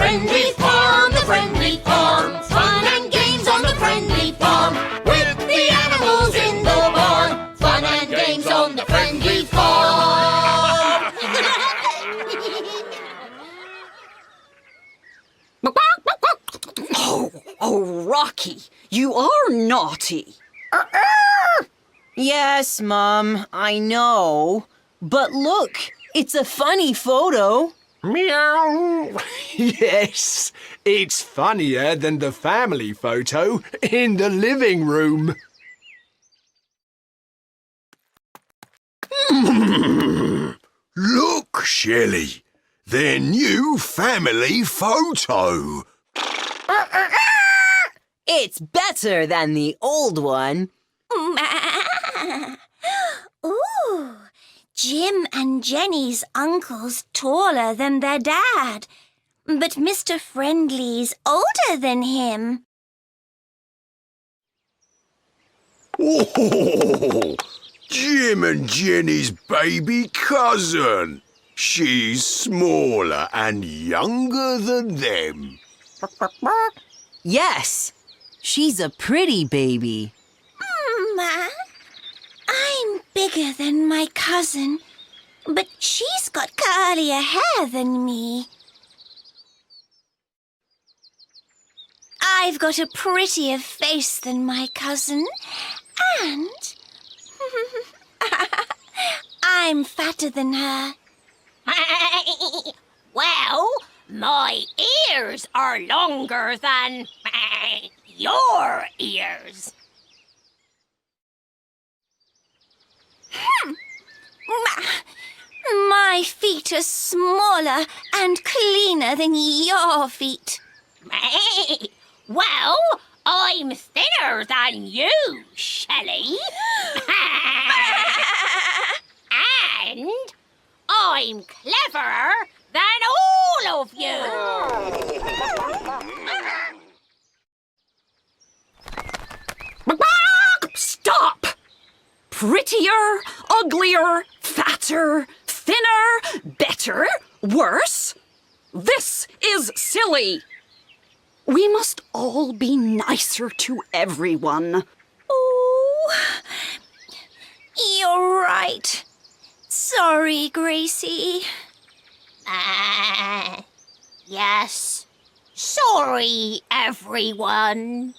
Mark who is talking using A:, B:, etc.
A: friendly farm, the friendly farm. Fun and games on the friendly farm. With the animals in the barn. Fun and games on the friendly farm.
B: Oh, Rocky, you are naughty.
C: Yes, Mum, I know. But look, it's a funny photo.
D: Meow. Yes, it's funnier than the family photo in the living room.
E: Look, Shelley, their new family photo.
C: It's better than the old one.
F: Ooh, Jim and Jenny's uncle's taller than their dad, but Mr. Friendly's older than him.
E: Oh, Jim and Jenny's baby cousin. She's smaller and younger than them.
C: Yes, she's a pretty baby.
F: I'm bigger than my cousin, but she's got curlier hair than me. I've got a prettier face than my cousin, and I'm fatter than her.
A: Well, my ears are longer than your ears.
F: My feet are smaller and cleaner than your feet.
A: Well, I'm thinner than you, Shelley. And I'm cleverer than all of you.
B: Stop! Prettier, uglier, fatter, thinner, better, worse? This is silly. We must all be nicer to everyone.
F: Oh, you're right. Sorry, Gracie.
A: Yes. Sorry, everyone.